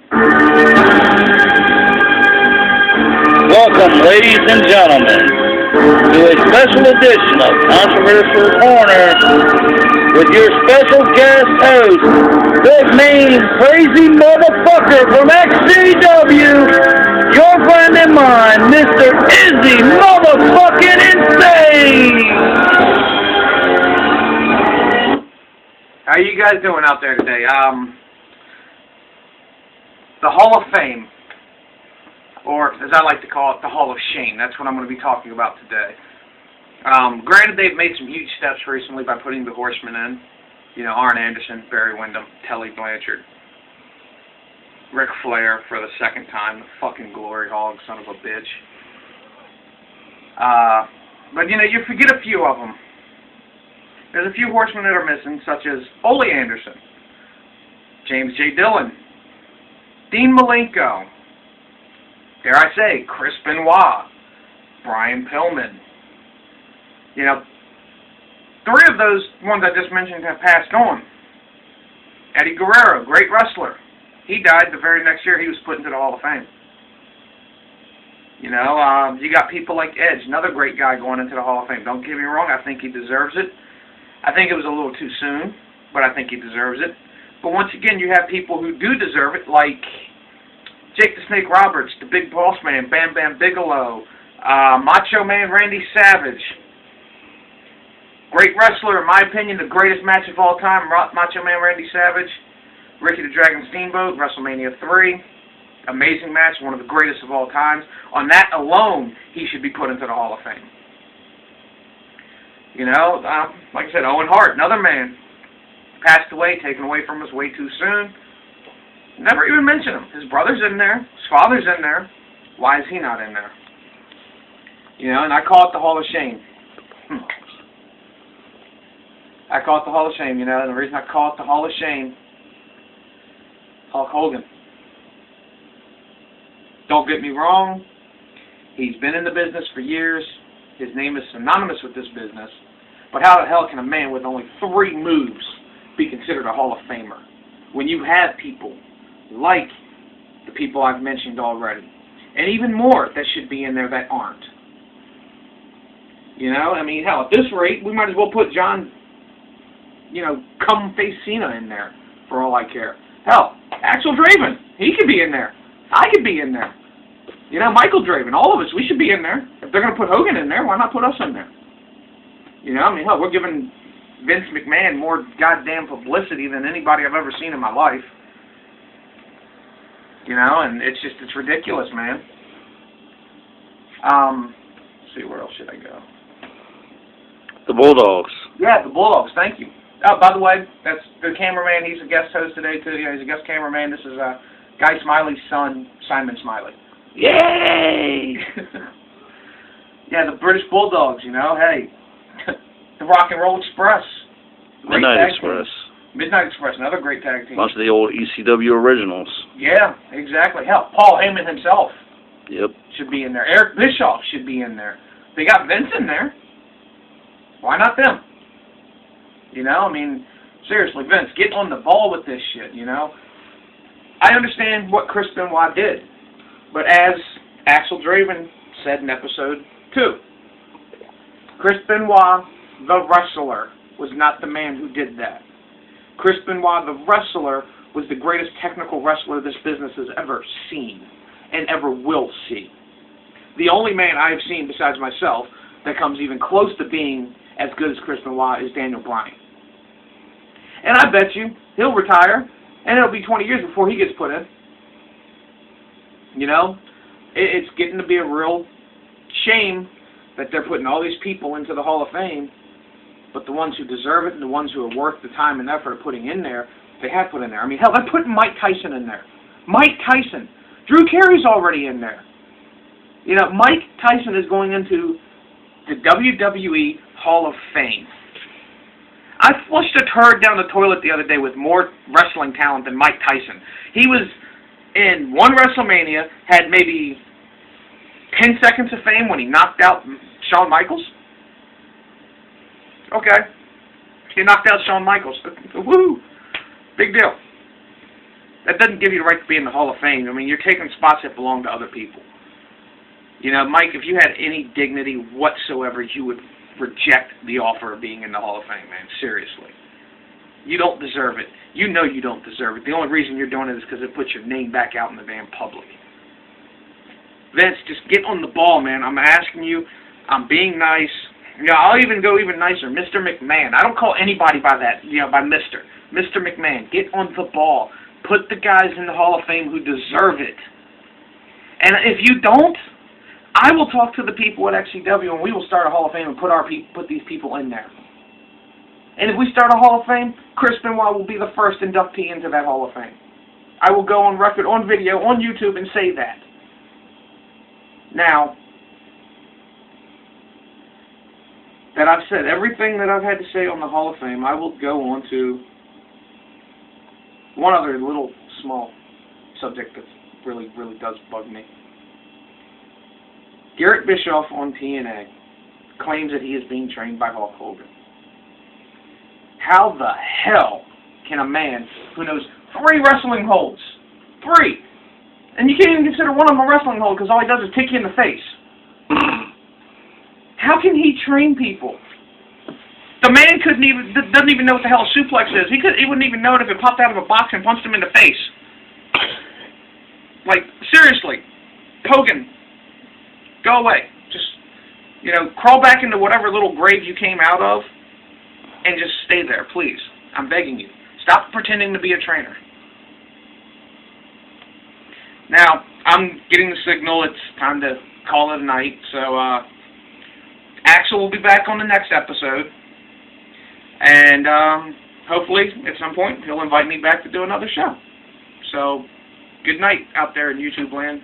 Welcome, ladies and gentlemen, to a special edition of Controversial Corner with your special guest host, the main crazy motherfucker from XCW, your friend and mine, Mr. Izzy motherfucking Insane! How you guys doing out there today? The Hall of Fame, or as I like to call it, the Hall of Shame. That's what I'm going to be talking about today. Granted, they've made some huge steps recently by putting the Horsemen in. You know, Arn Anderson, Barry Windham, Tully Blanchard, Ric Flair for the second time, the fucking glory hog, son of a bitch. But, you know, you forget a few of them. There's a few Horsemen that are missing, such as Ole Anderson, James J. Dillon, Dean Malenko, dare I say, Chris Benoit, Brian Pillman. You know, three of those ones I just mentioned have passed on. Eddie Guerrero, great wrestler. He died the very next year he was put into the Hall of Fame. You know, you got people like Edge, another great guy going into the Hall of Fame. Don't get me wrong, I think he deserves it. I think it was a little too soon, but I think he deserves it. But once again, you have people who do deserve it, like Jake the Snake Roberts, the Big Boss Man, Bam Bam Bigelow, Macho Man Randy Savage. Great wrestler, in my opinion, the greatest match of all time, Macho Man Randy Savage, Ricky the Dragon Steamboat, WrestleMania 3. Amazing match, one of the greatest of all times. On that alone, he should be put into the Hall of Fame. You know, like I said, Owen Hart, another man, passed away, taken away from us way too soon. Never even mention him. His brother's in there. His father's in there. Why is he not in there? You know, and I call it the Hall of Shame. I call it the Hall of Shame, you know, and the reason I call it the Hall of Shame, Hulk Hogan. Don't get me wrong, he's been in the business for years. His name is synonymous with this business. But how the hell can a man with only 3 moves be considered a Hall of Famer when you have people like the people I've mentioned already, and even more that should be in there that aren't? You know, I mean, hell, at this rate, we might as well put John, you know, come face Cena in there, for all I care. Hell, Axel Draven, he could be in there. I could be in there. You know, Michael Draven, all of us, we should be in there. If they're going to put Hogan in there, why not put us in there? You know, I mean, hell, we're giving Vince McMahon more goddamn publicity than anybody I've ever seen in my life. You know, and it's just, it's ridiculous, man. Let's see, where else should I go? The Bulldogs. Yeah, the Bulldogs, thank you. Oh, by the way, that's the cameraman. He's a guest host today, too. Yeah, he's a guest cameraman. This is Guy Smiley's son, Simon Smiley. Yay! Yeah, the British Bulldogs, you know, hey. The Rock and Roll Express. Midnight Express. Midnight Express, another great tag team. Bunch of the old ECW originals. Yeah, exactly. Hell, Paul Heyman himself Yep. should be in there. Eric Bischoff should be in there. They got Vince in there. Why not them? You know, I mean, seriously, Vince, get on the ball with this shit, you know? I understand what Chris Benoit did, but as Axel Draven said in episode 2, Chris Benoit, the wrestler, was not the man who did that. Chris Benoit, the wrestler, was the greatest technical wrestler this business has ever seen and ever will see. The only man I've seen besides myself that comes even close to being as good as Chris Benoit is Daniel Bryan. And I bet you he'll retire, and it'll be 20 years before he gets put in. You know, it's getting to be a real shame that they're putting all these people into the Hall of Fame, but the ones who deserve it and the ones who are worth the time and effort of putting in there, they have put in there. I mean, hell, they're putting Mike Tyson in there. Mike Tyson. Drew Carey's already in there. You know, Mike Tyson is going into the WWE Hall of Fame. I flushed a turd down the toilet the other day with more wrestling talent than Mike Tyson. He was in one WrestleMania, had maybe 10 seconds of fame when he knocked out Shawn Michaels. Okay. He knocked out Shawn Michaels. Woo! Big deal. that doesn't give you the right to be in the Hall of Fame. I mean, you're taking spots that belong to other people. You know, Mike, if you had any dignity whatsoever, you would reject the offer of being in the Hall of Fame, man. Seriously. You don't deserve it. You know you don't deserve it. The only reason you're doing it is because it puts your name back out in the damn public. Vince, just get on the ball, man. I'm asking you. I'm being nice. Yeah, I'll even go even nicer. Mr. McMahon. I don't call anybody by that, by Mr. Mr. McMahon. Get on the ball. Put the guys in the Hall of Fame who deserve it. And if you don't, I will talk to the people at XCW and we will start a Hall of Fame and put these people in there. And if we start a Hall of Fame, Chris Benoit will be the first inductee into that Hall of Fame. I will go on record, on video, on YouTube and say that. Now, that I've said everything that I've had to say on the Hall of Fame, I will go on to one other little small subject that really, really does bug me. Garrett Bischoff on TNA claims that he is being trained by Hulk Hogan. How the hell can a man who knows 3 wrestling holds, 3, and you can't even consider one of them a wrestling hold because all he does is kick you in the face. How can he train people? The man doesn't even know what the hell a suplex is. He wouldn't even know it if it popped out of a box and punched him in the face. Like, seriously, Hogan, go away. Just, crawl back into whatever little grave you came out of and just stay there, please. I'm begging you. Stop pretending to be a trainer. Now, I'm getting the signal. It's time to call it a night. So, Axel will be back on the next episode. And hopefully, at some point, he'll invite me back to do another show. So, good night out there in YouTube land.